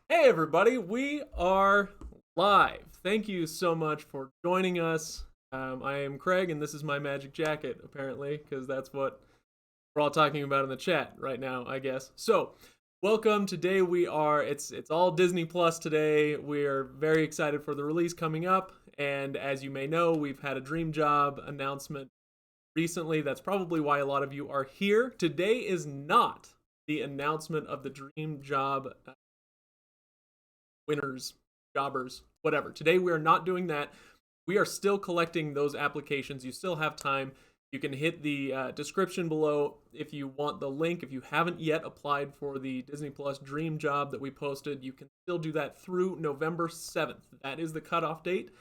Hey everybody, we are live. Thank you so much for joining us. I am Craig, and this is my magic jacket, apparently, because that's what we're all talking about in the chat right now, I guess. So, welcome. Today it's all Disney Plus today. We are very excited for the release coming up, and as you may know, we've had a Dream Job announcement recently. That's probably why a lot of you are here. Today is not the announcement of the Dream Job winners, jobbers, whatever. Today we are not doing that. We are still collecting those applications. You still have time. You can hit the description below if you want the link. If you haven't yet applied for the Disney Plus Dream Job that we posted, you can still do that through November 7th. That is the cutoff date.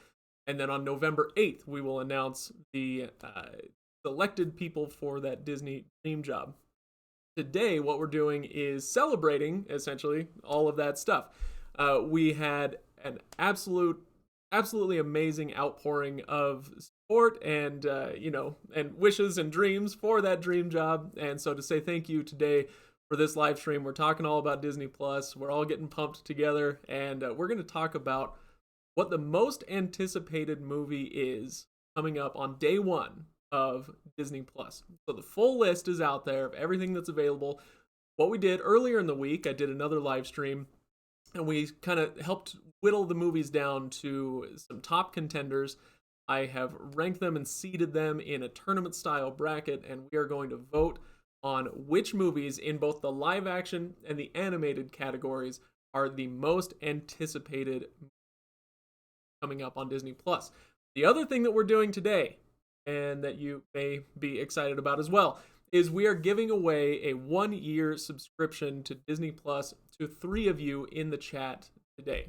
And then on November 8th, we will announce the selected people for that Disney Dream Job. Today, what we're doing is celebrating, essentially, all of that stuff. We had an absolutely amazing outpouring of support and and wishes and dreams for that Dream Job. And so to say thank you today for this live stream, we're talking all about Disney Plus. We're all getting pumped together, and we're going to talk about what the most anticipated movie is coming up on day one of Disney Plus. So the full list is out there of everything that's available. What we did earlier in the week, I did another live stream, and we kind of helped whittle the movies down to some top contenders. I have ranked them and seeded them in a tournament style bracket, and we are going to vote on which movies in both the live action and the animated categories are the most anticipated coming up on Disney Plus. The other thing that we're doing today, and that you may be excited about as well, is we are giving away a 1-year subscription to Disney Plus to 3 of you in the chat today.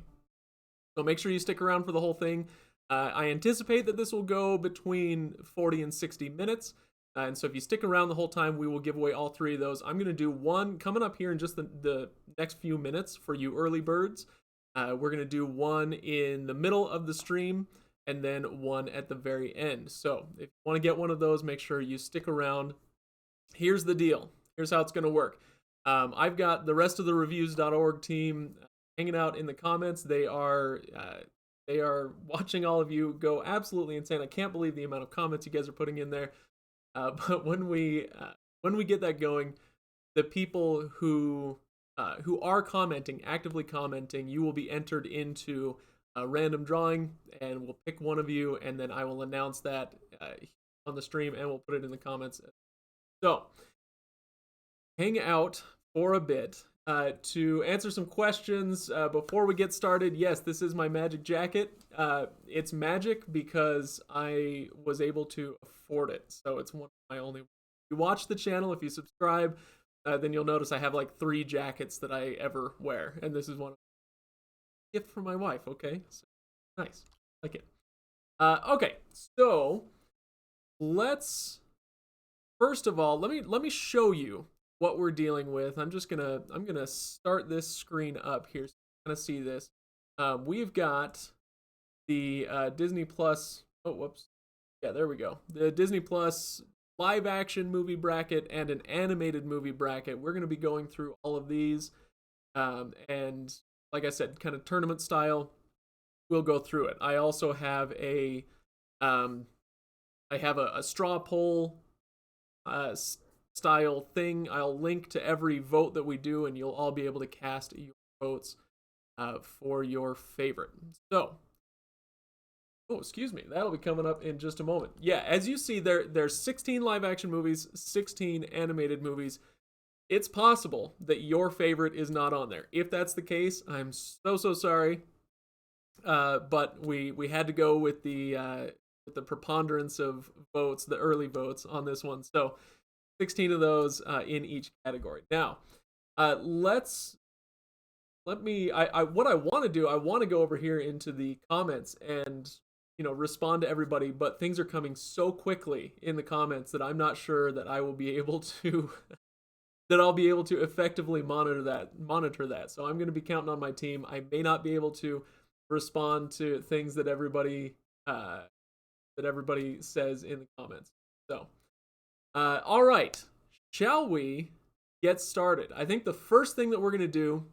So make sure you stick around for the whole thing. I anticipate that this will go between 40 and 60 minutes. And so if you stick around the whole time, we will give away all 3 of those. I'm going to do one coming up here in just the next few minutes for you early birds. We're going to do one in the middle of the stream and then one at the very end. So if you want to get one of those, make sure you stick around. Here's the deal. Here's how it's going to work. I've got the rest of the Reviews.org team hanging out in the comments. They are watching all of you go absolutely insane. I can't believe the amount of comments you guys are putting in there. But when we get that going, the people who are commenting, actively commenting, you will be entered into a random drawing, and we'll pick one of you, and then I will announce that on the stream, and we'll put it in the comments. So, hang out for a bit to answer some questions before we get started. Yes, this is my magic jacket. It's magic because I was able to afford it, so it's one of my only. If you watch the channel, if you subscribe, then you'll notice I have like 3 jackets that I ever wear, and this is one. Gift from my wife. Okay, so, nice, like it. Okay, so let's first of all let me show you what we're dealing with. I'm gonna start this screen up here so you kind of see this. We've got the Disney Plus. Oh, whoops. Yeah, there we go. The Disney Plus live action movie bracket and an animated movie bracket. We're going to be going through all of these, and like I said, kind of tournament style. We'll go through it. I also have a straw poll style thing. I'll link to every vote that we do, and you'll all be able to cast your votes for your favorite. So, oh, excuse me, that'll be coming up in just a moment. Yeah, as you see, there's 16 live action movies, 16 animated movies. It's possible that your favorite is not on there. If that's the case, I'm so sorry. But we had to go with the preponderance of votes, the early votes on this one. So 16 of those in each category. Now, let me. What I want to do, I want to go over here into the comments and respond to everybody, but things are coming so quickly in the comments that I'm not sure that I will be able to that I'll be able to effectively monitor that. So I'm going to be counting on my team. I may not be able to respond to things that everybody says in the comments. So, all right, shall we get started? I think the first thing that we're going to do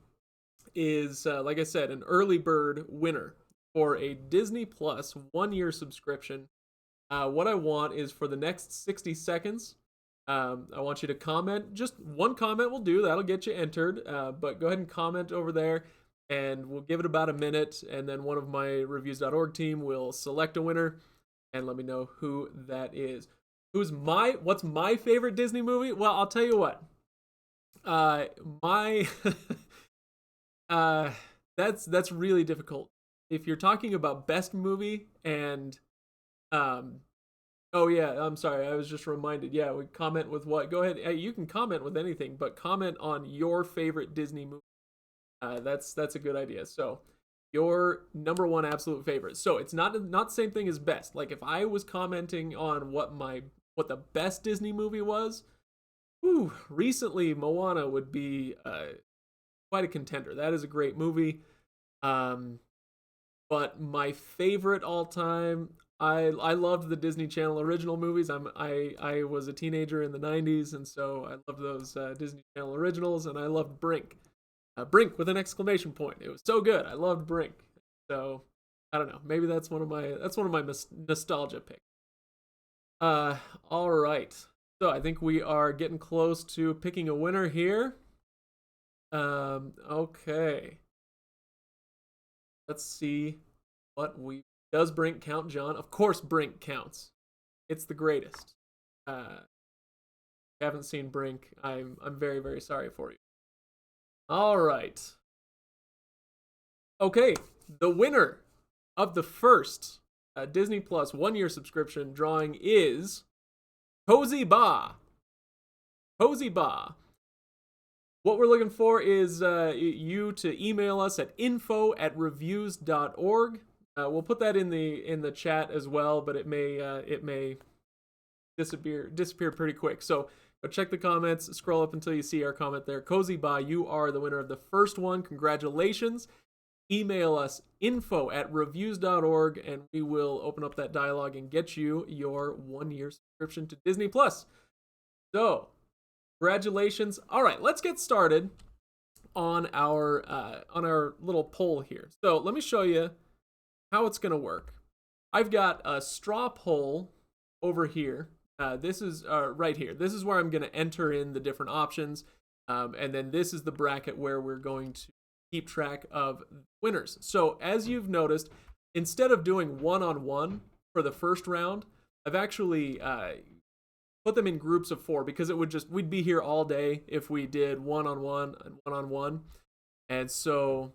is, like I said, an early bird winner for a Disney Plus 1 year subscription. What I want is for the next 60 seconds, I want you to comment. Just one comment will do. That'll get you entered. But go ahead and comment over there, and we'll give it about a minute, and then one of my Reviews.org team will select a winner and let me know who that is. What's my favorite Disney movie? Well, I'll tell you what. My that's really difficult. If you're talking about best movie and um oh yeah, I'm sorry. I was just reminded. Yeah, we comment with what? Go ahead. Hey, you can comment with anything, but comment on your favorite Disney movie. That's a good idea. So, your number one absolute favorite. So it's not the same thing as best. Like if I was commenting on what the best Disney movie was, recently Moana would be quite a contender. That is a great movie. Um, but my favorite all time, I loved the Disney Channel original movies. I was a teenager in the '90s, and so I loved those Disney Channel originals, and I loved Brink. Brink with an exclamation point. It was so good. I loved Brink. So I don't know. Maybe that's one of my nostalgia picks. All right. So I think we are getting close to picking a winner here. Okay. Let's see what we does Brink count, John? Of course Brink counts. It's the greatest. If you haven't seen Brink, I'm very, very sorry for you. All right. Okay, the winner of the first Disney Plus 1 year subscription drawing is Cozy Ba. Cozy Ba. What we're looking for is you to email us at info@reviews.org. We'll put that in the chat as well, but it may disappear pretty quick. So go check the comments, scroll up until you see our comment there. Cozy Ba, you are the winner of the first one. Congratulations. Email us info@reviews.org, and we will open up that dialogue and get you your 1 year subscription to Disney Plus. So, congratulations. All right, let's get started on our little poll here. So let me show you how it's going to work. I've got a straw poll over here. This is right here. This is where I'm going to enter in the different options, and then this is the bracket where we're going to keep track of winners. So as you've noticed, instead of doing one-on-one for the first round, I've actually put them in groups of 4 because we'd be here all day if we did one-on-one and one-on-one. And so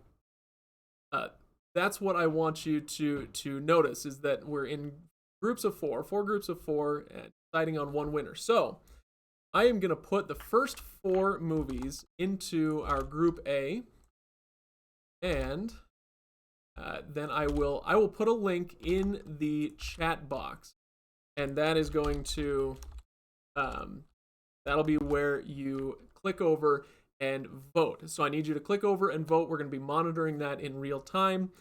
that's what I want you to notice, is that we're in groups of 4 groups of 4, and deciding on one winner. So I am going to put the first 4 movies into our group A, and then I will put a link in the chat box, and that is going to that'll be where you click over and vote. So I need you to click over and vote. We're going to be monitoring that in real time.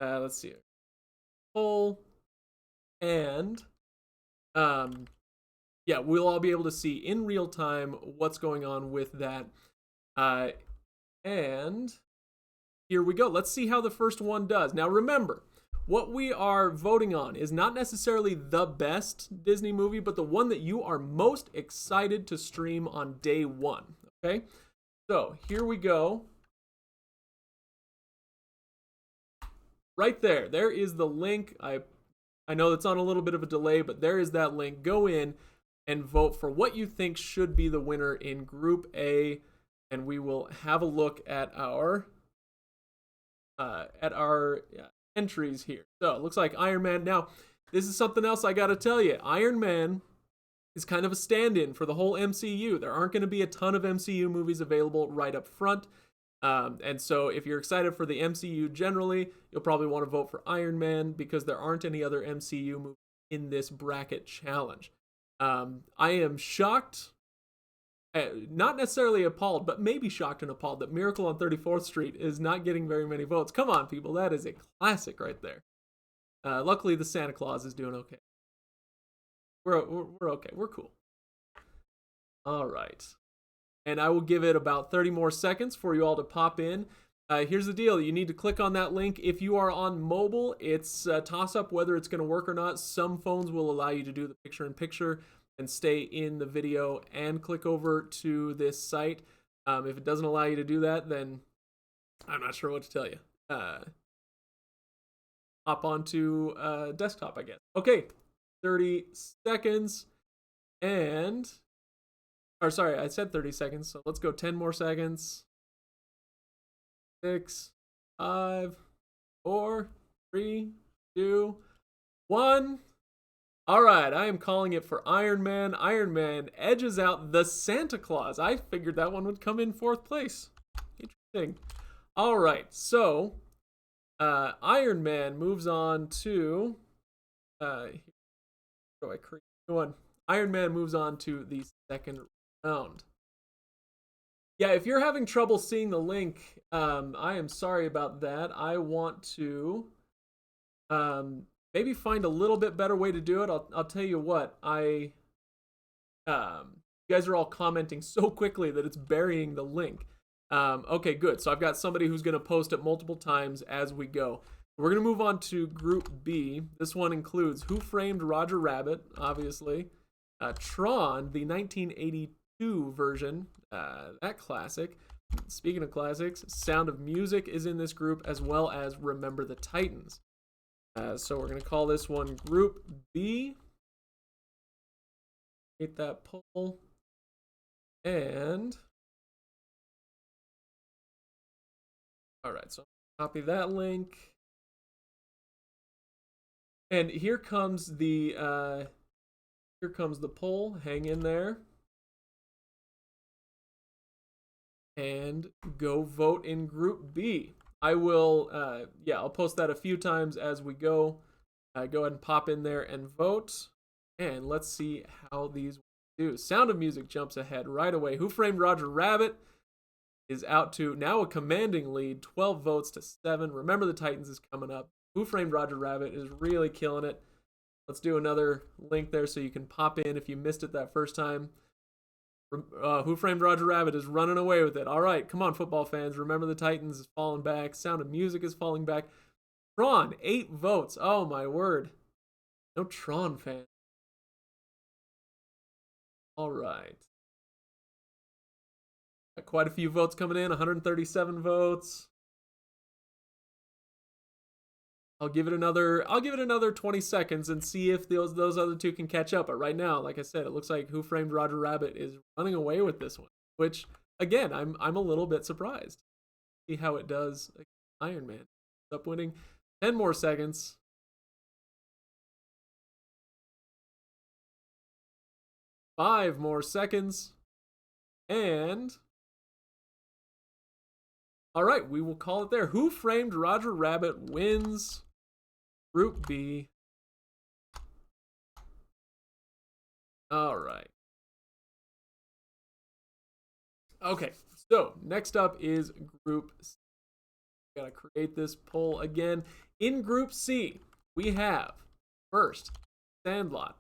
Let's see, poll, and yeah, we'll all be able to see in real time what's going on with that. And here we go. Let's see how the first one does. Now remember, what we are voting on is not necessarily the best Disney movie, but the one that you are most excited to stream on day 1. Okay? So here we go. Right there. There is the link. I know it's on a little bit of a delay, but there is that link. Go in and vote for what you think should be the winner in Group A, and we will have a look at our entries here. So it looks like Iron Man. Now, this is something else I got to tell you. Iron Man is kind of a stand-in for the whole MCU. There aren't going to be a ton of MCU movies available right up front. And so if you're excited for the MCU generally, you'll probably want to vote for Iron Man because there aren't any other MCU movies in this bracket challenge. I am shocked, not necessarily appalled, but maybe shocked and appalled that Miracle on 34th Street is not getting very many votes. Come on, people. That is a classic right there. Luckily, the Santa Claus is doing okay. We're okay. We're cool. All right. And I will give it about 30 more seconds for you all to pop in. Here's the deal. You need to click on that link. If you are on mobile, it's a toss-up whether it's going to work or not. Some phones will allow you to do the picture-in-picture and stay in the video and click over to this site. If it doesn't allow you to do that, then I'm not sure what to tell you. Hop onto desktop, I guess. Okay, 30 seconds. Or sorry, I said 30 seconds, so let's go 10 more seconds. 6, 5, 4, 3, 2, 1. All right, I am calling it for Iron Man. Iron Man edges out the Santa Claus. I figured that one would come in 4th place. Interesting. All right, so Iron Man moves on to how do I create one? Iron Man moves on to the 2nd round. Yeah, if you're having trouble seeing the link, I am sorry about that. I want to maybe find a little bit better way to do it. I'll tell you what. You guys are all commenting so quickly that it's burying the link. Okay, good. So I've got somebody who's going to post it multiple times as we go. We're going to move on to Group B. This one includes Who Framed Roger Rabbit, obviously. Tron, the 1982 version, that classic. Speaking of classics, Sound of Music is in this group, as well as Remember the Titans. So we're going to call this one Group B. Hit that poll. And all right, so copy that link. And here comes the poll. Hang in there. And go vote in Group B. I will, I'll post that a few times as we go. Go ahead and pop in there and vote. And let's see how these do. Sound of Music jumps ahead right away. Who Framed Roger Rabbit is out to now a commanding lead, 12 votes to 7. Remember the Titans is coming up. Who Framed Roger Rabbit is really killing it. Let's do another link there so you can pop in if you missed it that first time. Who Framed Roger Rabbit is running away with it. All right, come on, football fans. Remember the Titans is falling back. Sound of Music is falling back. Tron, 8 votes. Oh, my word. No Tron fan. All right. Got quite a few votes coming in, 137 votes. I'll give it another 20 seconds and see if those other two can catch up. But right now, like I said, it looks like Who Framed Roger Rabbit is running away with this one, which again, I'm a little bit surprised. See how it does. Iron Man up winning. 10 more seconds. 5 more seconds. And all right, we will call it there. Who Framed Roger Rabbit wins Group B. All right. Okay, so next up is Group C. Gotta create this poll again. In Group C, we have first Sandlot.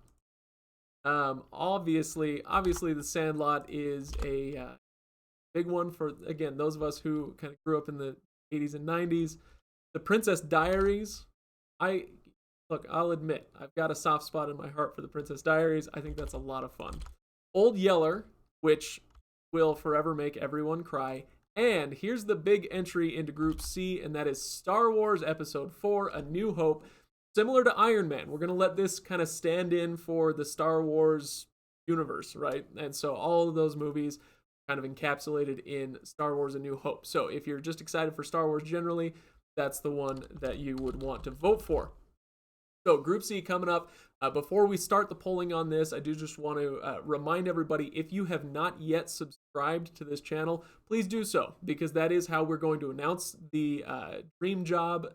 Obviously, the Sandlot is a big one for, again, those of us who kind of grew up in the 80s and 90s. The Princess Diaries. I'll admit, I've got a soft spot in my heart for the Princess Diaries. I think that's a lot of fun. Old Yeller, which will forever make everyone cry. And here's the big entry into Group C, and that is Star Wars Episode 4, A New Hope. Similar to Iron Man, we're going to let this kind of stand in for the Star Wars universe, right? And so all of those movies kind of encapsulated in Star Wars A New Hope. So if you're just excited for Star Wars generally, that's the one that you would want to vote for. So Group C coming up. Before we start the polling on this, I do just want to remind everybody, if you have not yet subscribed to this channel, please do so, because that is how we're going to announce the Dream Job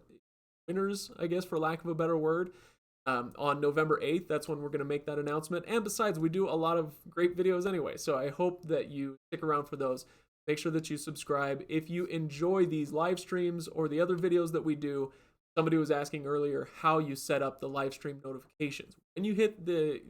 winners, I guess, for lack of a better word, on November 8th. That's when we're going to make that announcement. And besides, we do a lot of great videos anyway, so I hope that you stick around for those. Make sure that you subscribe. If you enjoy these live streams or the other videos that we do, somebody was asking earlier how you set up the live stream notifications. When you hit the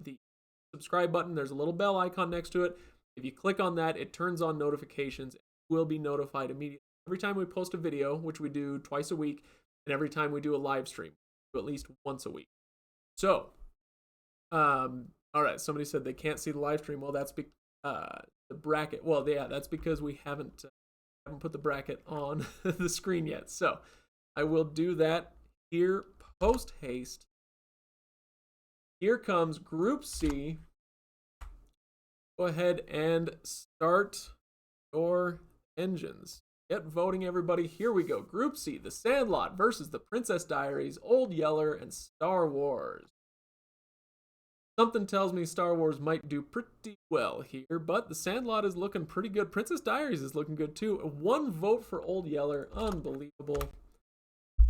subscribe button, there's a little bell icon next to it. If you click on that, it turns on notifications. You will be notified immediately every time we post a video, which we do twice a week, and every time we do a live stream, at least once a week. So, all right, somebody said they can't see the live stream. Well, that's the bracket. Well, yeah, that's because we haven't put the bracket on the screen yet. So I will do that here post haste. Here comes Group C. Go ahead and start your engines. Get voting, everybody. Here we go. Group C, The Sandlot versus The Princess Diaries, Old Yeller, and Star Wars. Something tells me Star Wars might do pretty well here, but The Sandlot is looking pretty good. Princess Diaries is looking good too. 1 vote for Old Yeller. Unbelievable.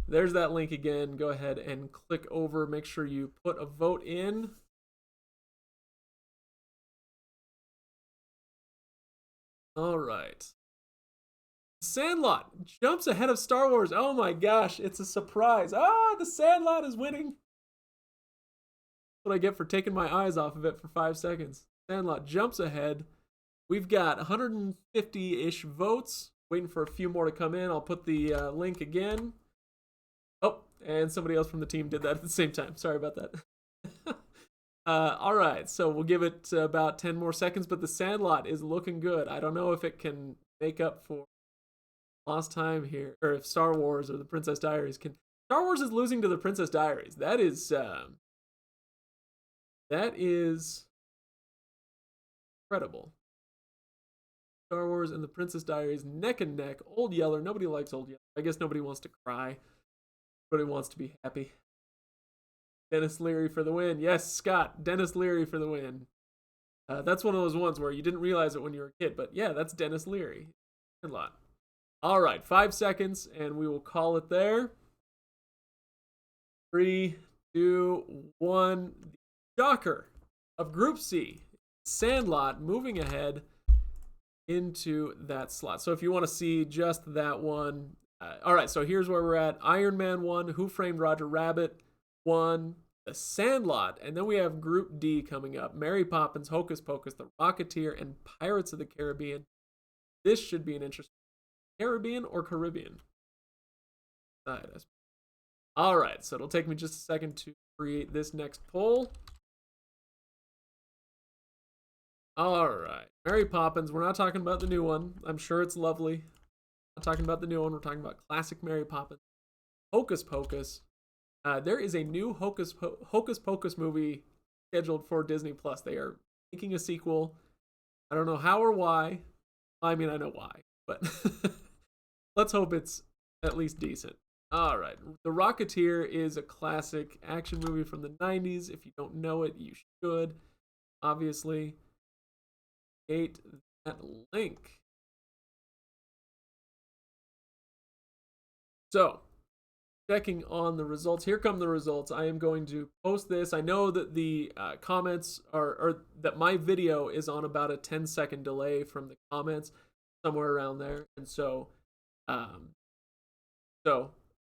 There's that link again. Go ahead and click over. Make sure you put a vote in. All right. Sandlot jumps ahead of Star Wars. Oh my gosh, it's a surprise. The Sandlot is winning. That's what I get for taking my eyes off of it for 5 seconds. Sandlot jumps ahead. We've got 150-ish votes. Waiting for a few more to come in. I'll put the link again. Oh, and somebody else from the team did that at the same time. Sorry about that. All right, so we'll give it about 10 more seconds, but the Sandlot is looking good. I don't know if it can make up for lost time here, or if Star Wars or the Princess Diaries can. Star Wars is losing to the Princess Diaries. That is incredible. Star Wars and the Princess Diaries neck and neck. Old Yeller. Nobody likes Old Yeller. I guess nobody wants to cry. Everybody wants to be happy. Dennis Leary for the win. Yes, Scott. Dennis Leary for the win. That's one of those ones where you didn't realize it when you were a kid, but yeah, that's Dennis Leary. A lot. All right, 5 seconds, and we will call it there. 3, 2, 1. The shocker of Group C, Sandlot, moving ahead into that slot. So if you want to see just that one, all right. So here's where we're at. Iron Man 1, Who Framed Roger Rabbit 1, The Sandlot, and then we have Group D coming up. Mary Poppins, Hocus Pocus, The Rocketeer, and Pirates of the Caribbean. This should be an interesting. Caribbean or Caribbean? All right, so it'll take me just a second to create this next poll. All right, Mary Poppins. We're not talking about the new one. I'm sure it's lovely. Not talking about the new one. We're talking about classic Mary Poppins. Hocus Pocus. There is a new Hocus Pocus movie scheduled for Disney Plus. They are making a sequel. I don't know how or why. I mean, I know why, but let's hope it's at least decent. All right. The Rocketeer is a classic action movie from the 90s. If you don't know it, you should. Obviously. Create that link. So, checking on the results. Here come the results. I am going to post this. I know that the comments or that my video is on about a 10-second delay from the comments, somewhere around there. And so I'm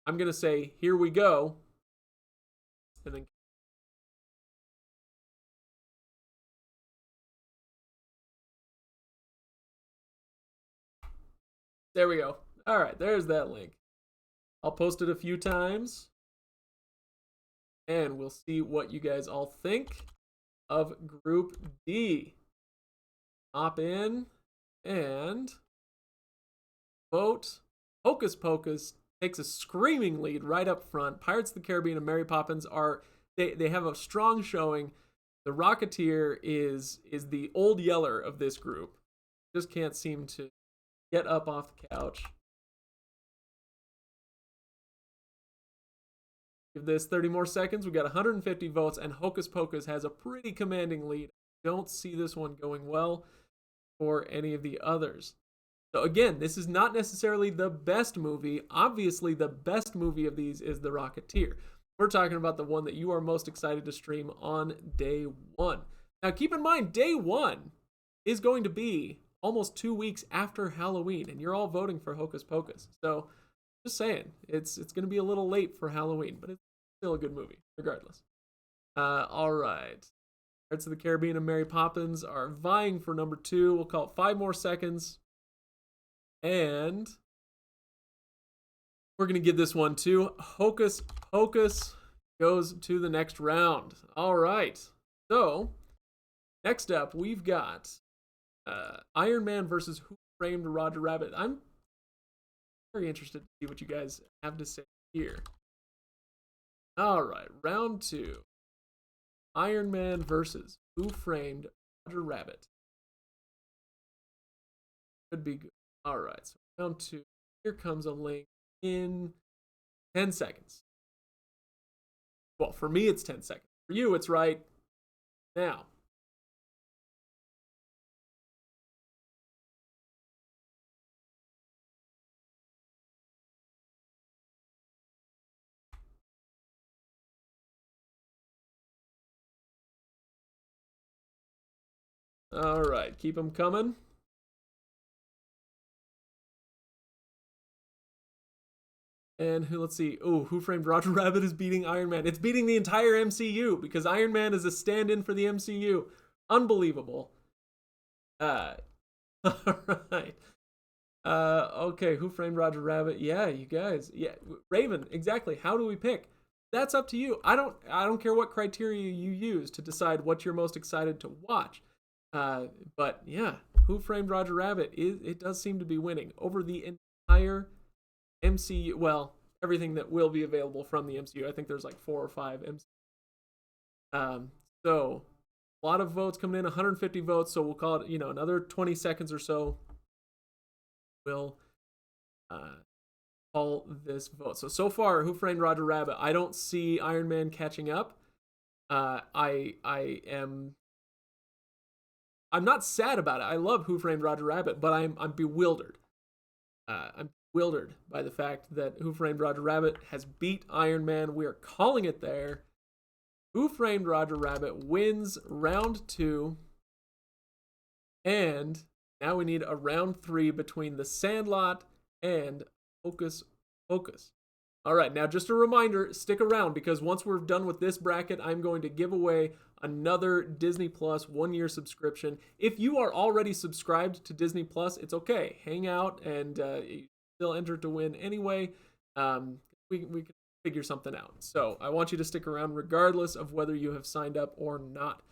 going to say, here we go. And then there we go. All right, there's that link. I'll post it a few times. And we'll see what you guys all think of Group D. Hop in and vote. Hocus Pocus takes a screaming lead right up front. Pirates of the Caribbean and Mary Poppins they have a strong showing. The Rocketeer is the Old Yeller of this group. Just can't seem to get up off the couch. Give this 30 more seconds. We've got 150 votes, and Hocus Pocus has a pretty commanding lead. Don't see this one going well for any of the others. So again, this is not necessarily the best movie. Obviously, the best movie of these is The Rocketeer. We're talking about the one that you are most excited to stream on day one. Now, keep in mind, day one is going to be almost 2 weeks after Halloween, and you're all voting for Hocus Pocus. So just saying, it's going to be a little late for Halloween, but it's still a good movie, regardless. All right. Pirates of the Caribbean and Mary Poppins are vying for number 2. We'll call it 5 more seconds. And we're going to give this one to Hocus Pocus goes to the next round. All right. So, next up, we've got Iron Man versus Who Framed Roger Rabbit. I'm very interested to see what you guys have to say here. All right, round 2. Iron Man versus Who Framed Roger Rabbit. Could be good. All right, so round 2. Here comes a link in 10 seconds. Well, for me, it's 10 seconds. For you, it's right now. All right, keep them coming. And let's see. Oh, Who Framed Roger Rabbit is beating Iron Man. It's beating the entire MCU because Iron Man is a stand-in for the MCU. Unbelievable. All right. Okay, Who Framed Roger Rabbit? Yeah, you guys. Yeah, Raven, exactly. How do we pick? That's up to you. I don't care what criteria you use to decide what you're most excited to watch. But yeah, Who Framed Roger Rabbit it does seem to be winning over the entire MCU. Well, everything that will be available from the MCU. I think there's like 4 or 5 MCU. So a lot of votes coming in, 150 votes. So we'll call it, another 20 seconds or so. We'll call this vote. So far, Who Framed Roger Rabbit? I don't see Iron Man catching up. I'm not sad about it. I love Who Framed Roger Rabbit, but I'm bewildered. I'm bewildered by the fact that Who Framed Roger Rabbit has beat Iron Man. We are calling it there. Who Framed Roger Rabbit wins round 2. And now we need a round 3 between The Sandlot and Hocus Pocus. All right, now just a reminder, stick around because once we're done with this bracket, I'm going to give away another Disney Plus 1-year subscription. If you are already subscribed to Disney Plus, it's okay. Hang out and you still enter to win anyway. We can figure something out. So I want you to stick around regardless of whether you have signed up or not.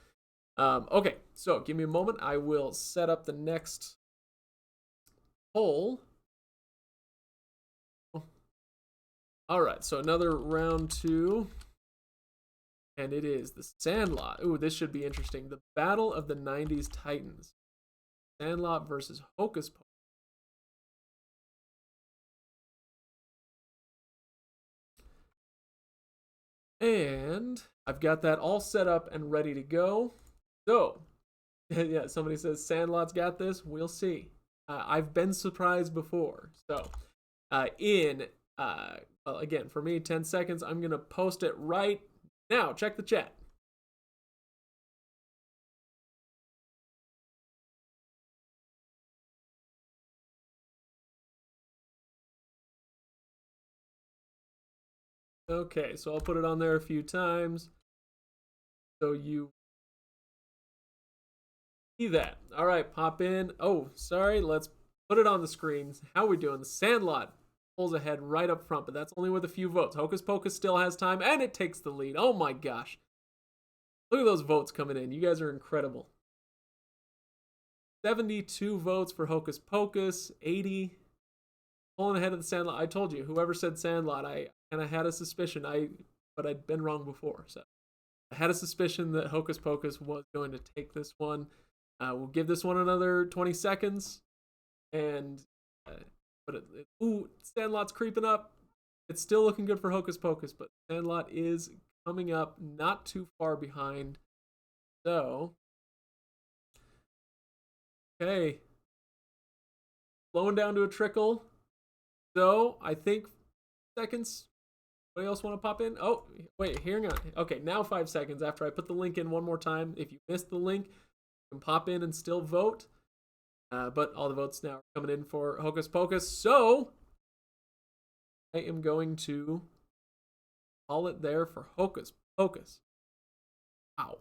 Okay, so give me a moment. I will set up the next poll. All right, so another round 2. And it is The Sandlot. Ooh, this should be interesting. The Battle of the 90s Titans. Sandlot versus Hocus Pocus. And I've got that all set up and ready to go. So, yeah, somebody says Sandlot's got this. We'll see. I've been surprised before. So, well, again, for me, 10 seconds. I'm going to post it right now. Check the chat. Okay, so I'll put it on there a few times so you see that. All right, pop in. Oh, sorry, let's put it on the screen. How are we doing? The Sandlot pulls ahead right up front, but that's only with a few votes. Hocus Pocus still has time, and it takes the lead. Oh my gosh. Look at those votes coming in. You guys are incredible. 72 votes for Hocus Pocus, 80 pulling ahead of the Sandlot. I told you, whoever said Sandlot, I kind of had a suspicion, but I'd been wrong before. So I had a suspicion that Hocus Pocus was going to take this one. We'll give this one another 20 seconds. And, ooh, Sandlot's creeping up. It's still looking good for Hocus Pocus, but Sandlot is coming up not too far behind. So, okay. Slowing down to a trickle. So, I think seconds. Anybody else want to pop in? Oh, wait, hang on. Okay, now 5 seconds after I put the link in one more time. If you missed the link, you can pop in and still vote. But all the votes now are coming in for Hocus Pocus. So, I am going to call it there for Hocus Pocus. Wow.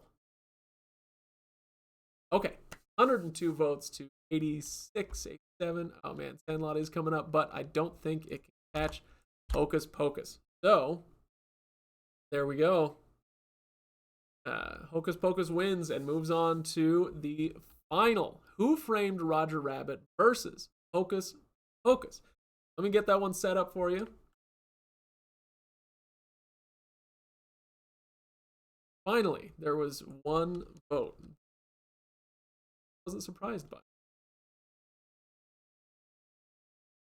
Okay, 102 votes to 86, 87. Oh man, Sandlot is coming up, but I don't think it can catch Hocus Pocus. So, there we go. Hocus Pocus wins and moves on to the final. Who Framed Roger Rabbit versus Hocus Pocus. Let me get that one set up for you. Finally, there was one vote. I wasn't surprised by it.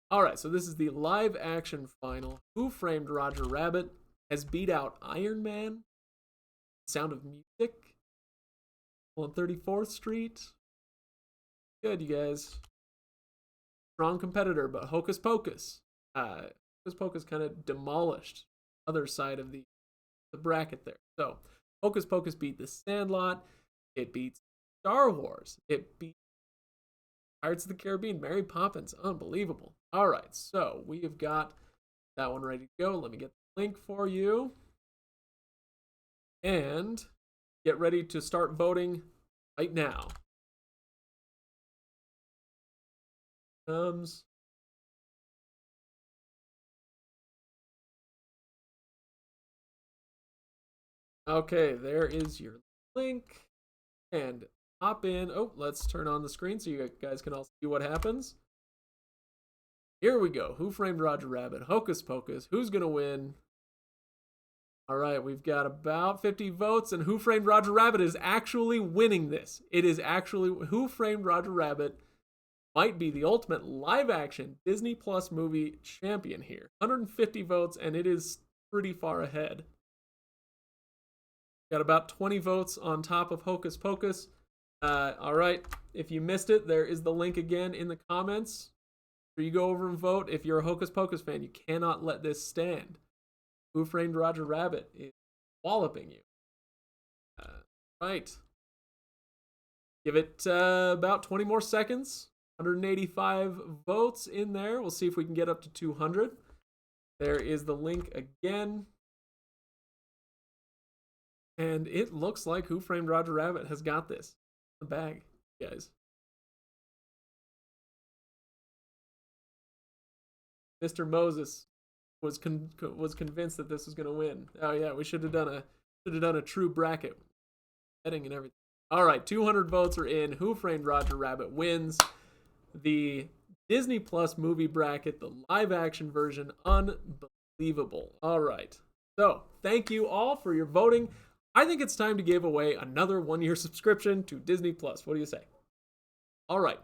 All right, so this is the live action final. Who Framed Roger Rabbit has beat out Iron Man, Sound of Music, on 34th Street. Good, you guys. Strong competitor, but Hocus Pocus. Hocus Pocus kind of demolished the other side of the bracket there. So Hocus Pocus beat The Sandlot. It beats Star Wars. It beat Pirates of the Caribbean, Mary Poppins. Unbelievable. All right, so we have got that one ready to go. Let me get the link for you. And get ready to start voting right now. Okay, there is your link. And hop in. Oh, let's turn on the screen so you guys can all see what happens. Here we go. Who Framed Roger Rabbit? Hocus Pocus. Who's going to win? All right, we've got about 50 votes, and Who Framed Roger Rabbit is actually winning this. It is actually Who Framed Roger Rabbit might be the ultimate live-action Disney Plus movie champion here. 150 votes, and it is pretty far ahead. Got about 20 votes on top of Hocus Pocus. All right, if you missed it, there is the link again in the comments. So you go over and vote. If you're a Hocus Pocus fan, you cannot let this stand. Who Framed Roger Rabbit is walloping you. Right. Give it about 20 more seconds. 185 votes in there. We'll see if we can get up to 200. There is the link again. And it looks like Who Framed Roger Rabbit has got this in the bag, guys. Mr. Moses was convinced that this was going to win. Oh yeah, we should have done a true bracket, betting and everything. All right, 200 votes are in. Who Framed Roger Rabbit wins the Disney Plus movie bracket, the live action version. Unbelievable. All right. So, thank you all for your voting. I think it's time to give away another 1-year subscription to Disney Plus. What do you say? All right.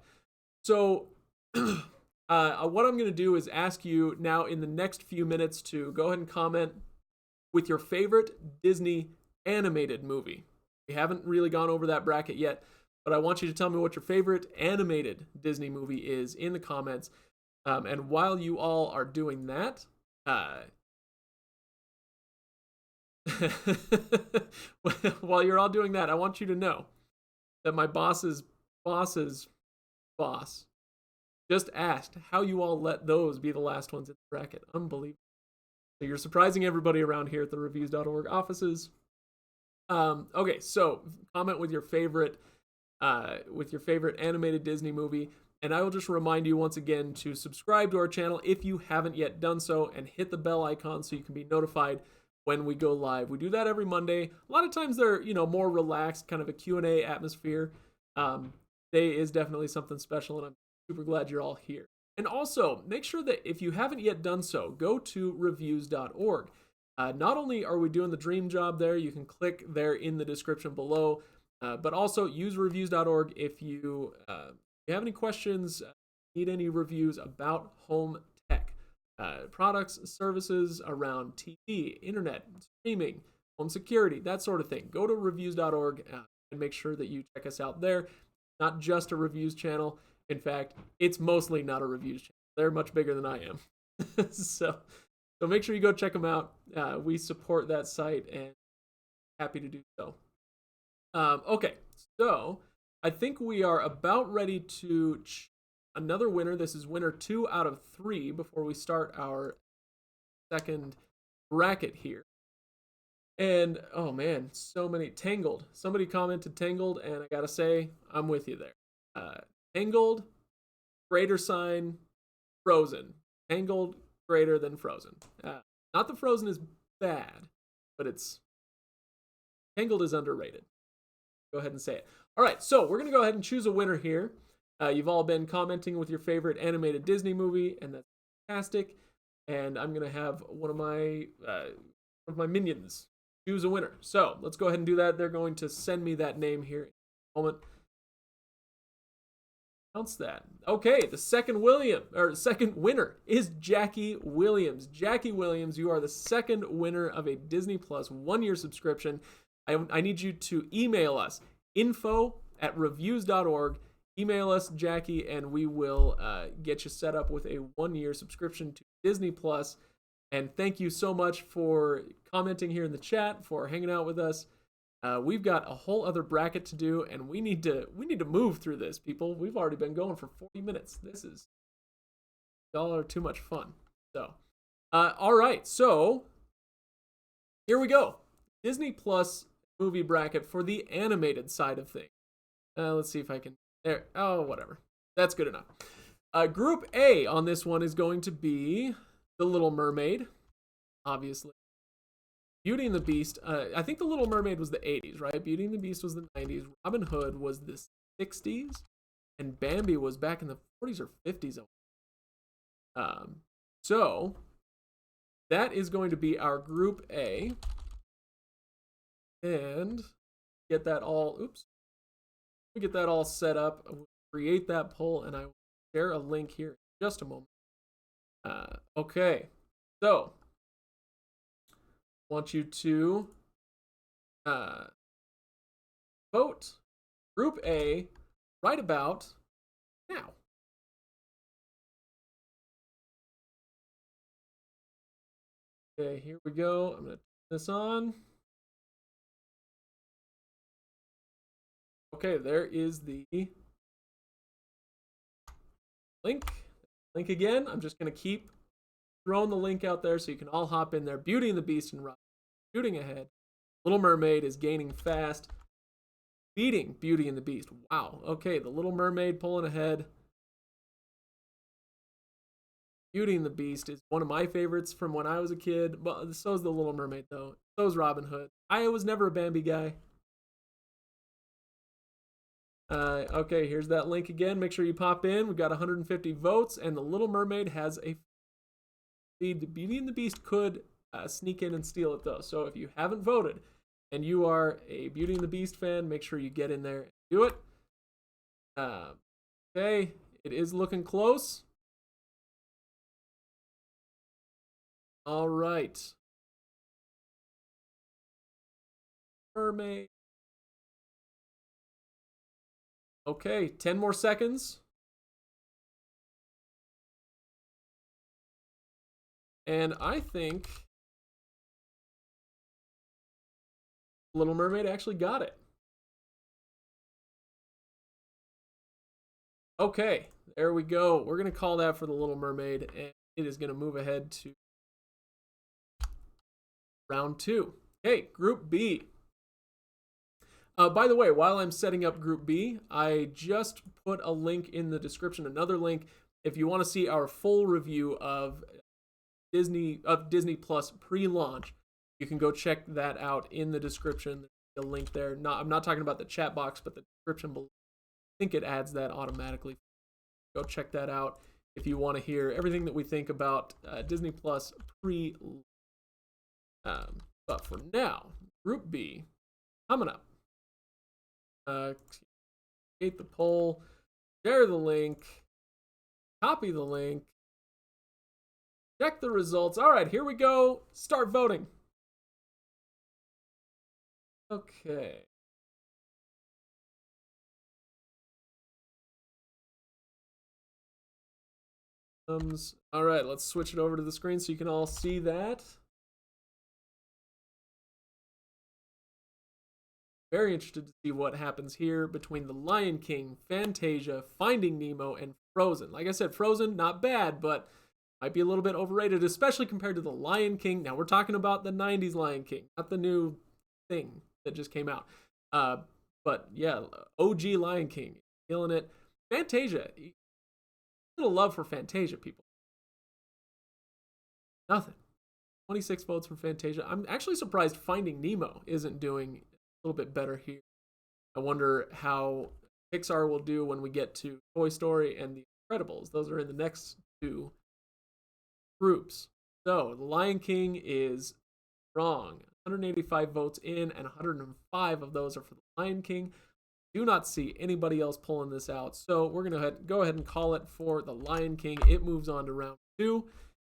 So, what I'm going to do is ask you now in the next few minutes to go ahead and comment with your favorite Disney animated movie. We haven't really gone over that bracket yet, but I want you to tell me what your favorite animated Disney movie is in the comments. And while you all are doing that, while you're all doing that, I want you to know that my boss's boss just asked how you all let those be the last ones in the bracket. Unbelievable. So you're surprising everybody around here at the Reviews.org offices. Okay, so comment with your favorite animated Disney movie, and I will just remind you once again to subscribe to our channel if you haven't yet done so, and hit the bell icon so you can be notified when we go live. We do that every Monday. A lot of times they're more relaxed, kind of a Q&A atmosphere. Today is definitely something special, and I'm super glad you're all here. And also, make sure that if you haven't yet done so, go to Reviews.org. Not only are we doing the dream job there, you can click there in the description below, but also use Reviews.org if you have any questions, need any reviews about home tech, products, services around TV, internet, streaming, home security, that sort of thing. Go to Reviews.org and make sure that you check us out there. Not just a reviews channel. In fact, it's mostly not a reviews channel. They're much bigger than I am. So make sure you go check them out. We support that site and happy to do so. Okay, so I think we are about ready to another winner. This is winner 2 out of 3 before we start our second bracket here. And oh man, so many. Tangled. Somebody commented Tangled, and I gotta say, I'm with you there. Tangled, greater sign, Frozen. Tangled, greater than Frozen. Not that Frozen is bad, but Tangled is underrated. Go ahead and say it. All right, so we're going to go ahead and choose a winner here. You've all been commenting with your favorite animated Disney movie, and that's fantastic. And I'm going to have one of my minions choose a winner. So let's go ahead and do that. They're going to send me that name here in a moment. Announce that. Okay, the second winner is Jackie Williams. Jackie Williams, you are the second winner of a Disney Plus 1-year subscription. I need you to email us, info@reviews.org. Email us, Jackie, and we will get you set up with a 1-year subscription to Disney Plus. And thank you so much for commenting here in the chat, for hanging out with us. We've got a whole other bracket to do, and we need to move through this, people. We've already been going for 40 minutes. Y'all are too much fun. So, all right. So here we go. Disney Plus movie bracket for the animated side of things. Let's see if I can. There. Oh, whatever. That's good enough. Group A on this one is going to be The Little Mermaid, obviously. Beauty and the Beast. I think The Little Mermaid was the 80s, right? Beauty and the Beast was the 90s. Robin Hood was the 60s. And Bambi was back in the 40s or 50s. So that is going to be our Group A. And get that all, get that all set up. We'll create that poll, and I will share a link here in just a moment. Okay, so I want you to vote Group A right about now. Okay, here we go. I'm going to turn this on. Okay, there is the link. Link again. I'm just going to keep throwing the link out there so you can all hop in there. Beauty and the Beast and Robin shooting ahead. Little Mermaid is gaining fast, beating Beauty and the Beast. Wow. Okay, the Little Mermaid pulling ahead. Beauty and the Beast is one of my favorites from when I was a kid, but so is the Little Mermaid, though. So is Robin Hood. I was never a Bambi guy. Okay, here's that link again. Make sure you pop in. We've got 150 votes, and the Little Mermaid has a lead. The Beauty and the Beast could sneak in and steal it, though. So if you haven't voted and you are a Beauty and the Beast fan, make sure you get in there and do it. Okay, it is looking close. All right. Mermaid. Okay, 10 more seconds. And I think Little Mermaid actually got it. Okay, there we go. We're going to call that for the Little Mermaid, and it is going to move ahead to round 2. Okay, Group B. By the way, while I'm setting up Group B, I just put a link in the description, another link. If you want to see our full review of Disney Plus pre-launch, you can go check that out in the description. There's a link there. I'm not talking about the chat box, but the description below. I think it adds that automatically. Go check that out if you want to hear everything that we think about Disney Plus pre-launch. But for now, Group B coming up. Create the poll, share the link, copy the link, check the results. All right, here we go. Start voting. Okay. All right, let's switch it over to the screen so you can all see that. Very interested to see what happens here between The Lion King, Fantasia, Finding Nemo, and Frozen. Like I said, Frozen, not bad, but might be a little bit overrated, especially compared to The Lion King. Now, we're talking about the 90s Lion King, not the new thing that just came out. But yeah, OG Lion King, killing it. Fantasia, a little love for Fantasia, people. Nothing. 26 votes for Fantasia. I'm actually surprised Finding Nemo isn't doing a little bit better here. I wonder how Pixar will do when we get to Toy Story and The Incredibles. Those are in the next two groups. So, The Lion King is wrong. 185 votes in, and 105 of those are for The Lion King. Do not see anybody else pulling this out. So, we're going to go ahead and call it for The Lion King. It moves on to round 2.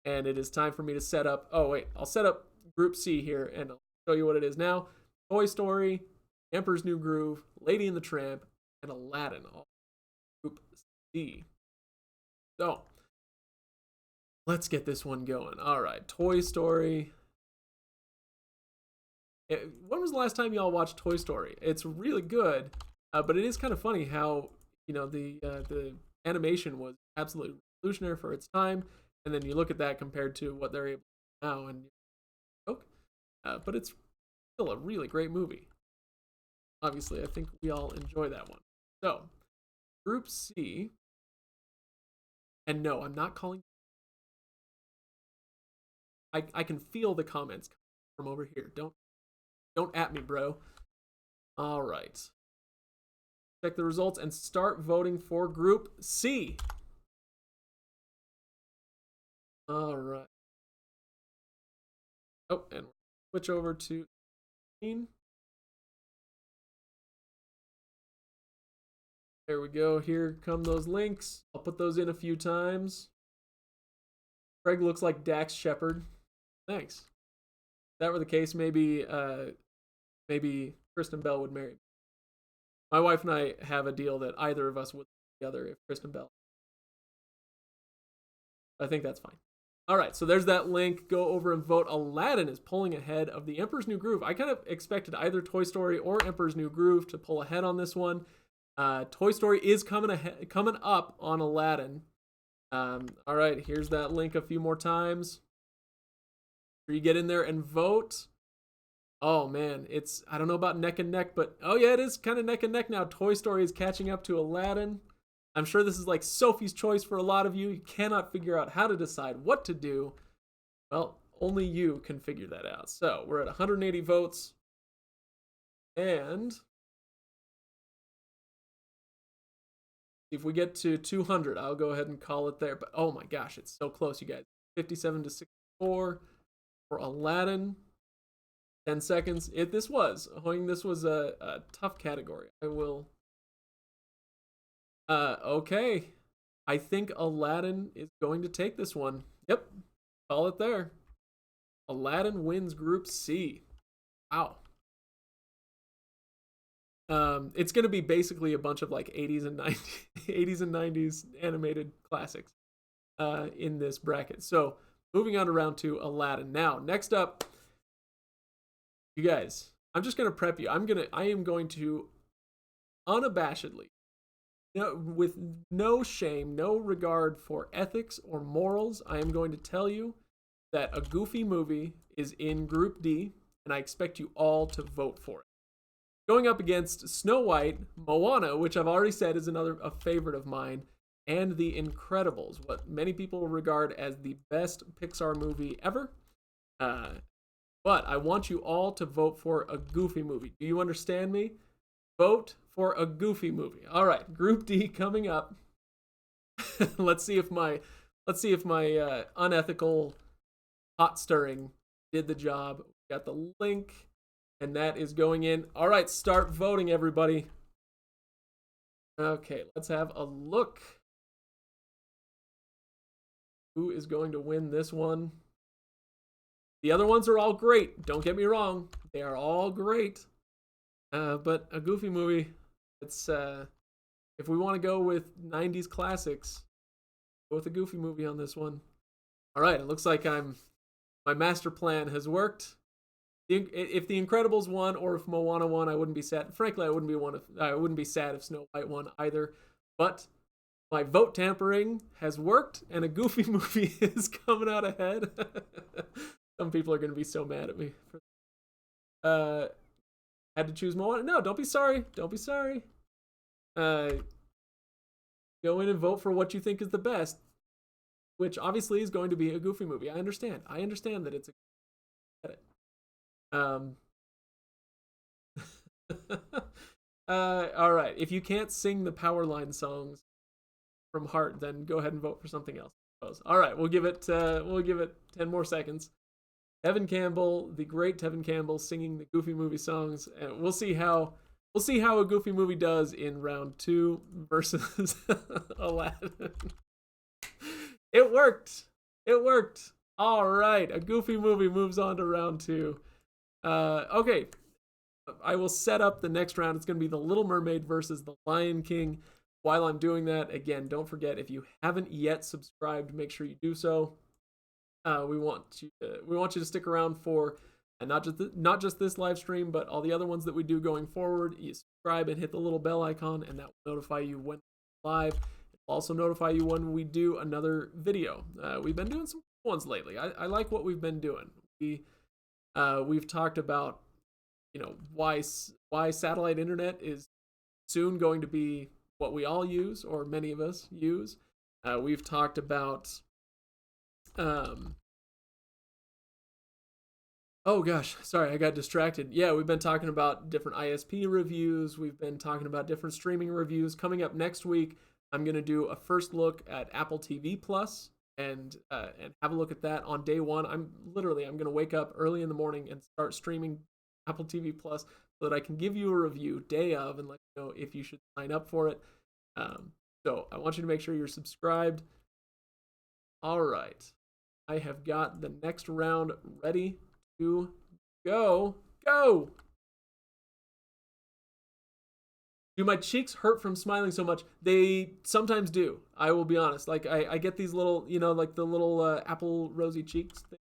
And it is time for me to set up. Oh, wait. I'll set up Group C here and I'll show you what it is now. Toy Story, Emperor's New Groove, Lady and the Tramp, and Aladdin. All Group C. So, let's get this one going. All right. Toy Story. When was the last time y'all watched Toy Story? It's really good, but it is kind of funny how, the animation was absolutely revolutionary for its time. And then you look at that compared to what they're able to do now, and but it's still a really great movie. Obviously, I think we all enjoy that one. So, Group C, and no, I'm not calling. I can feel the comments from over here. Don't at me, bro. All right. Check the results and start voting for Group C. All right. Oh, and switch over to screen. There we go. Here come those links. I'll put those in a few times. Craig looks like Dax Shepard. Thanks. If that were the case, maybe Kristen Bell would marry me. My wife and I have a deal that either of us would together if Kristen Bell. I think that's fine. All right, so there's that link. Go over and vote. Aladdin is pulling ahead of The Emperor's New Groove. I kind of expected either Toy Story or Emperor's New Groove to pull ahead on this one. Toy Story is coming up on Aladdin. All right, here's that link a few more times. You get in there and vote. Oh man, I don't know about neck and neck, but oh yeah, it is kind of neck and neck now. Toy Story is catching up to Aladdin. I'm sure this is like Sophie's choice for a lot of you. You cannot figure out how to decide what to do. Well, only you can figure that out. So we're at 180 votes. And if we get to 200, I'll go ahead and call it there. But oh my gosh, it's so close, you guys. 57 to 64 for Aladdin. 10 seconds. This was a tough category. I will. Okay. I think Aladdin is going to take this one. Yep. Call it there. Aladdin wins Group C. Wow. It's going to be basically a bunch of like 80s and 90s animated classics in this bracket. So, moving on to round 2, Aladdin. Now, next up, you guys, I'm just going to prep you. I am going to unabashedly, with no shame, no regard for ethics or morals, I am going to tell you that a Goofy movie is in Group D, and I expect you all to vote for it. Going up against Snow White, Moana, which I've already said is a favorite of mine, and The Incredibles, what many people regard as the best Pixar movie ever. But I want you all to vote for a Goofy movie. Do you understand me? Vote for a Goofy movie. All right, Group D coming up. Let's see if my unethical hot stirring did the job. Got the link, and that is going in. All right, start voting, everybody. Okay, let's have a look. Who is going to win this one? The other ones are all great. Don't get me wrong. They are all great. But a Goofy movie, it's if we want to go with 90s classics, go with a Goofy movie on this one. All right, it looks like my master plan has worked. If The Incredibles won or if Moana won, I wouldn't be sad. Frankly, I wouldn't be sad if Snow White won either. But my vote tampering has worked, and a Goofy movie is coming out ahead. Some people are going to be so mad at me. Had to choose Moana. No, don't be sorry. Don't be sorry. Go in and vote for what you think is the best. which obviously is going to be a Goofy movie. I understand that it's a edit. All right. If you can't sing the Powerline songs from heart, then go ahead and vote for something else. All right, we'll give it 10 more seconds. Tevin Campbell, the great Tevin Campbell, singing the Goofy movie songs, and we'll see how a Goofy movie does in round 2 versus Aladdin. It worked. All right, a Goofy movie moves on to round 2. Okay, I will set up the next round. It's going to be The Little Mermaid versus The Lion King. While I'm doing that, again, don't forget, if you haven't yet subscribed, make sure you do so. We want you to stick around for not just this live stream, but all the other ones that we do going forward. You subscribe and hit the little bell icon, and that will notify you when we're live. It will also notify you when we do another video. We've been doing some ones lately. I like what we've been doing. We've talked about, why satellite internet is soon going to be what we all use, or many of us use. We've talked about oh gosh, sorry, I got distracted. Yeah, we've been talking about different ISP reviews. We've been talking about different streaming reviews. Coming up next week, I'm going to do a first look at Apple TV Plus and have a look at that on day 1. I'm going to wake up early in the morning and start streaming Apple TV Plus so that I can give you a review day of and let you know if you should sign up for it. So I want you to make sure you're subscribed. All right. I have got the next round ready to go. Go! Do my cheeks hurt from smiling so much? They sometimes do. I will be honest. Like, I get these little, like the little apple rosy cheeks thing.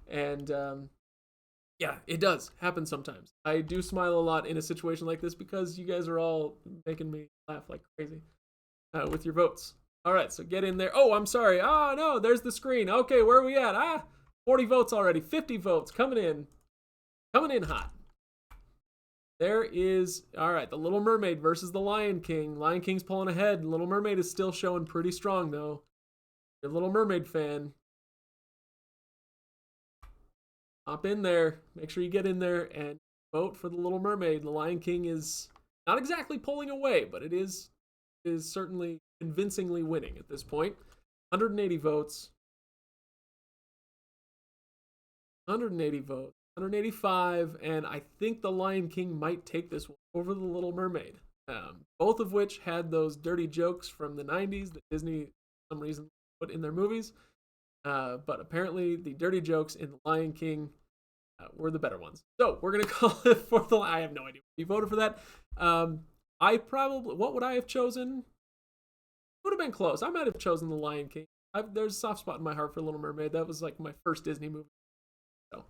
And yeah, it does happen sometimes. I do smile a lot in a situation like this because you guys are all making me laugh like crazy with your votes. All right, so get in there. Oh, I'm sorry. Oh, no, there's the screen. Okay, where are we at? 40 votes already. 50 votes coming in hot. There is, all right, The Little Mermaid versus The Lion King. Lion King's pulling ahead. Little Mermaid is still showing pretty strong, though. You're a Little Mermaid fan. Hop in there. Make sure you get in there and vote for The Little Mermaid. The Lion King is not exactly pulling away, but it is certainly convincingly winning at this point. 180 votes. 180 votes. 185, and I think The Lion King might take this one over The Little Mermaid. Both of which had those dirty jokes from the 90s that Disney, for some reason, put in their movies. But apparently the dirty jokes in The Lion King were the better ones. So we're going to call it for the... I have no idea if you voted for that. What would I have chosen? Would have been close. I might have chosen The Lion King. There's a soft spot in my heart for Little Mermaid. That was like my first Disney movie. So,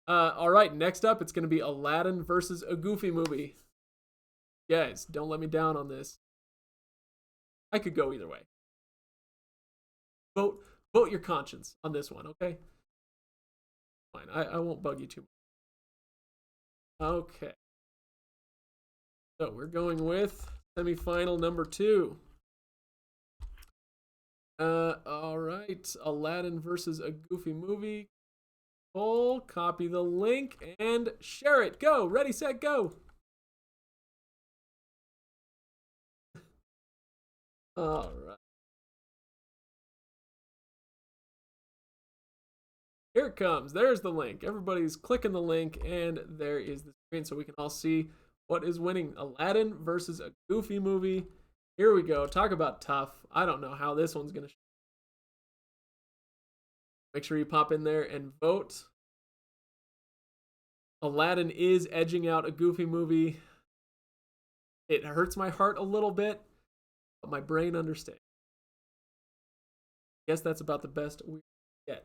all right, next up, it's going to be Aladdin versus a Goofy movie. Guys, don't let me down on this. I could go either way. Vote your conscience on this one, okay? Fine, I won't bug you too much. Okay. So we're going with semifinal number 2. All right, Aladdin versus a Goofy movie. Copy the link and share it. Go. Ready, set, go. All right. Here it comes. There's the link. Everybody's clicking the link, and there is the screen so we can all see what is winning. Aladdin versus a Goofy movie. Here we go. Talk about tough. I don't know how this one's going to... Make sure you pop in there and vote. Aladdin is edging out a Goofy movie. It hurts my heart a little bit, but my brain understands. I guess that's about the best we get.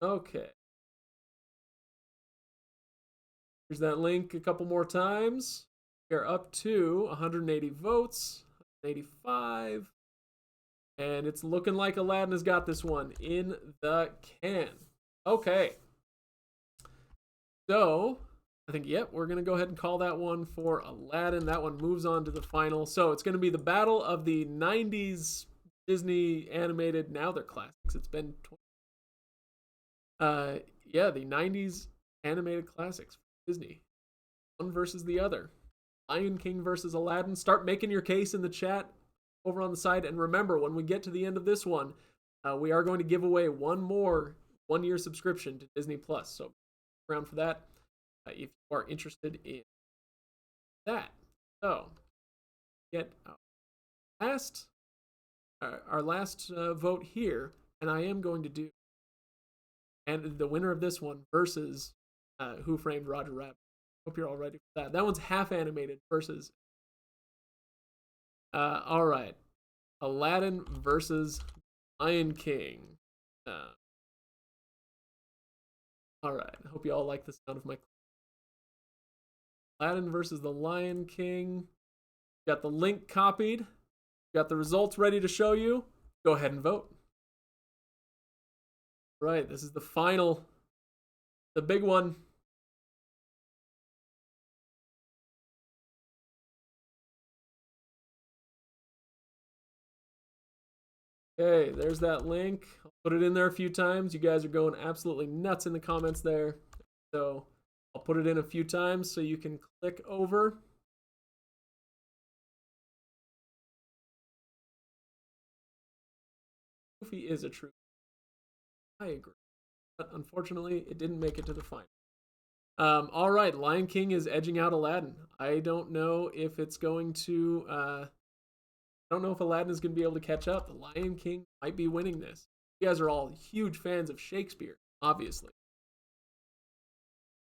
Okay. Here's that link a couple more times. We're up to 180 votes, 185. And it's looking like Aladdin has got this one in the can. Okay. So, I think, yep, we're going to go ahead and call that one for Aladdin. That one moves on to the final. So, it's going to be the battle of the 90s Disney animated, now they're classics. It's been 20. Yeah, the 90s animated classics from Disney. One versus the other. Lion King versus Aladdin. Start making your case in the chat over on the side. And remember, when we get to the end of this one, we are going to give away one more 1-year subscription to Disney Plus. So around for that if you are interested in that. So get our last vote here, and I am going to do, and the winner of this one versus Who Framed Roger Rabbit. Hope you're all ready for that. That one's half animated versus. All right, Aladdin versus Lion King. All right, I hope you all like the sound of my. Aladdin versus the Lion King. Got the link copied. Got the results ready to show you. Go ahead and vote. Right, this is the final, the big one. Okay, there's that link. I'll put it in there a few times. You guys are going absolutely nuts in the comments there. So I'll put it in a few times so you can click over. Goofy is a true. I agree. But unfortunately, it didn't make it to the final. All right, Lion King is edging out Aladdin. I don't know if it's going to. I don't know if Aladdin is going to be able to catch up. The Lion King might be winning this. You guys are all huge fans of Shakespeare, obviously.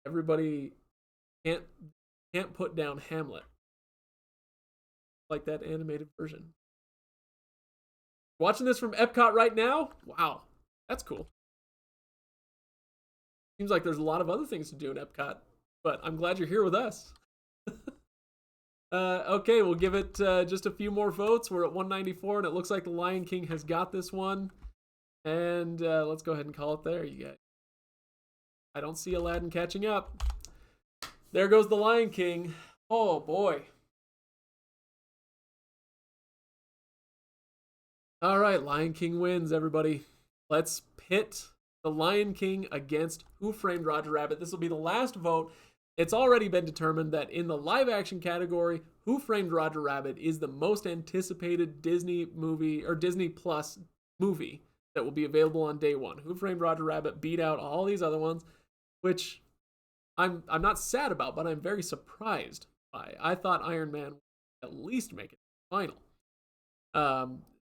Everybody can't put down Hamlet like that animated version. Watching this from Epcot right now? Wow, that's cool. Seems like there's a lot of other things to do in Epcot, but I'm glad you're here with us. Okay, we'll give it just a few more votes. We're at 194, and it looks like the Lion King has got this one. And let's go ahead and call it there, you guys. I don't see Aladdin catching up. There goes the Lion King. Oh, boy. All right, Lion King wins, everybody. Let's pit the Lion King against Who Framed Roger Rabbit. This will be the last vote. It's already been determined that in the live action category, Who Framed Roger Rabbit is the most anticipated Disney movie or Disney Plus movie that will be available on day one. Who Framed Roger Rabbit beat out all these other ones, which I'm not sad about, but I'm very surprised by. I thought Iron Man would at least make it final.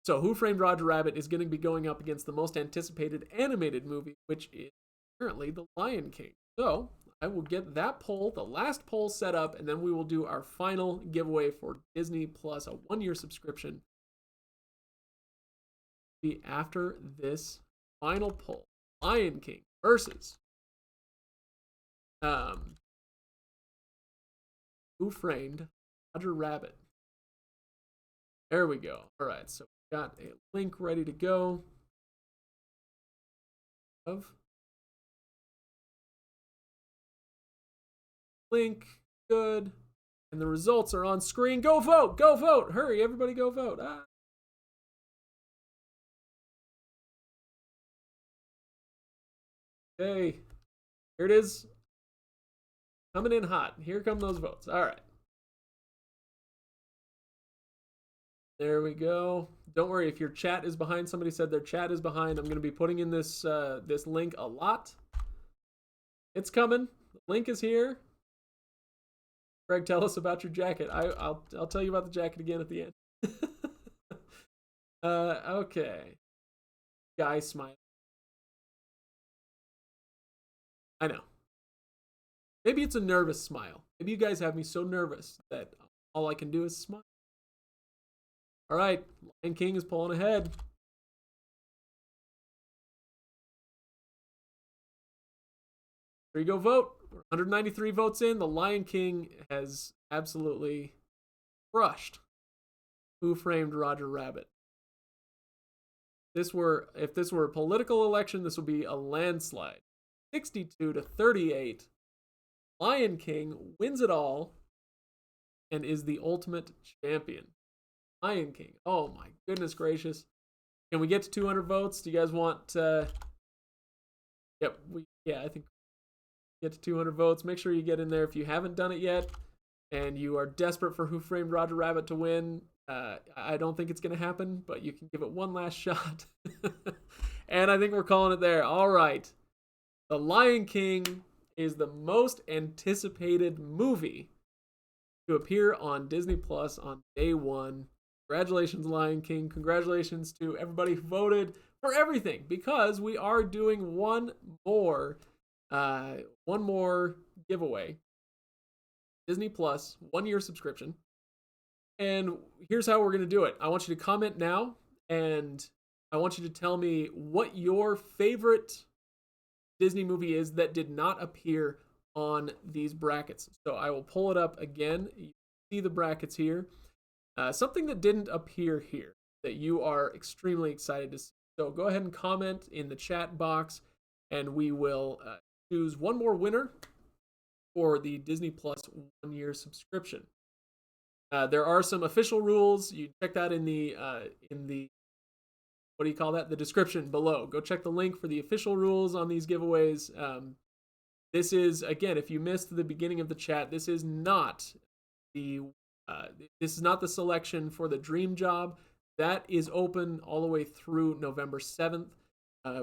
So Who Framed Roger Rabbit is going to be going up against the most anticipated animated movie, which is currently The Lion King. So I will get that poll, the last poll, set up, and then we will do our final giveaway for Disney Plus, a 1-year subscription. Be after this final poll. Lion King versus Who Framed Roger Rabbit. There we go. All right, so we got a link ready to go. Link, good. And the results are on screen. Go vote, go vote. Hurry, everybody go vote. Okay, here it is. Coming in hot. Here come those votes. All right. There we go. Don't worry if your chat is behind. Somebody said their chat is behind. I'm going to be putting in this this link a lot. It's coming. The link is here. Greg, tell us about your jacket. I'll tell you about the jacket again at the end. Okay. Guy smile. I know. Maybe it's a nervous smile. Maybe you guys have me so nervous that all I can do is smile. All right, Lion King is pulling ahead. There you go, vote. 193 votes in. The Lion King has absolutely crushed Who Framed Roger Rabbit. If this were a political election, this would be a landslide. 62 to 38. Lion King wins it all and is the ultimate champion. Lion King. Oh my goodness gracious. Can we get to 200 votes? Do you guys want? Yep. I think get to 200 votes. Make sure you get in there if you haven't done it yet, and you are desperate for Who Framed Roger Rabbit to win. I don't think it's going to happen, but you can give it one last shot. And I think we're calling it there. All right. The Lion King is the most anticipated movie to appear on Disney Plus on day one. Congratulations, Lion King. Congratulations to everybody who voted for everything, because we are doing one more giveaway. Disney Plus 1-year subscription. And here's how we're going to do it. I want you to comment now, and I want you to tell me what your favorite Disney movie is that did not appear on these brackets. So I will pull it up again. You see the brackets here. Something that didn't appear here that you are extremely excited to see. So go ahead and comment in the chat box, and we will choose one more winner for the Disney Plus 1-year subscription. There are some official rules. You check that in the what do you call that? The description below. Go check the link for the official rules on these giveaways. This is, again, if you missed the beginning of the chat, this is not the selection for the dream job. That is open all the way through November 7th.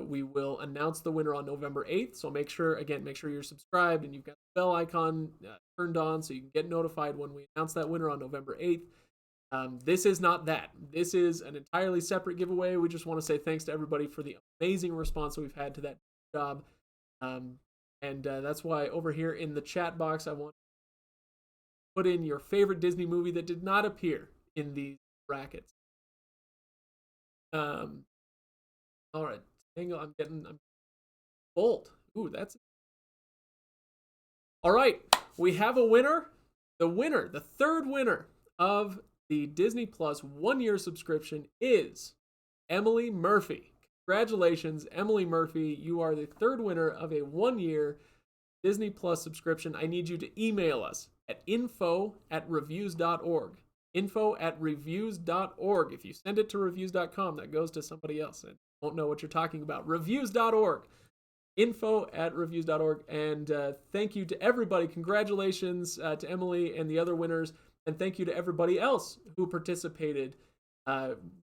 We will announce the winner on November 8th. So make sure you're subscribed and you've got the bell icon turned on so you can get notified when we announce that winner on November 8th. This is not that. This is an entirely separate giveaway. We just want to say thanks to everybody for the amazing response that we've had to that job. And that's why over here in the chat box, I want to put in your favorite Disney movie that did not appear in these brackets. All right. I'm bold. Ooh, that's all right. We have a winner. The third winner of the Disney Plus 1-year subscription is Emily Murphy. Congratulations, Emily Murphy. You are the third winner of a 1-year Disney Plus subscription. I need you to email us at info@reviews.org. info@reviews.org. If you send it to reviews.com, that goes to somebody else. I won't know what you're talking about. Reviews.org. info@reviews.org. And thank you to everybody. Congratulations to Emily and the other winners. And thank you to everybody else who participated.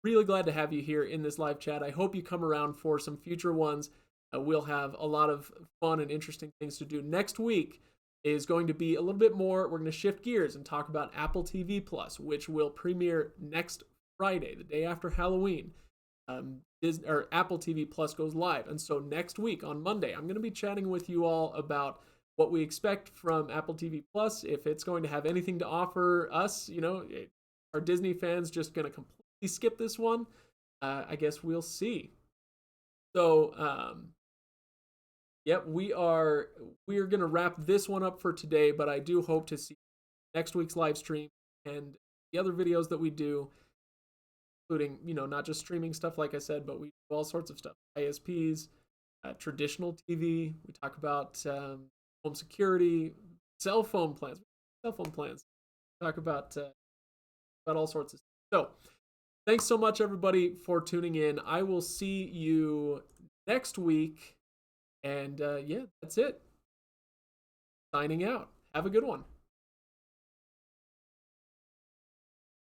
Really glad to have you here in this live chat. I hope you come around for some future ones. We'll have a lot of fun and interesting things to do. Next week is going to be a little bit more. We're going to shift gears and talk about Apple TV Plus, which will premiere next Friday, the day after Halloween. Apple TV Plus goes live. And so next week on Monday, I'm going to be chatting with you all about what we expect from Apple TV Plus, if it's going to have anything to offer us. Are Disney fans just going to completely skip this one? I guess we'll see. So, we are going to wrap this one up for today, but I do hope to see next week's live stream and the other videos that we do, including, not just streaming stuff, like I said, but we do all sorts of stuff. ISPs, traditional TV. We talk about home security, cell phone plans. We talk about all sorts of stuff. So thanks so much, everybody, for tuning in. I will see you next week. And that's it. Signing out. Have a good one.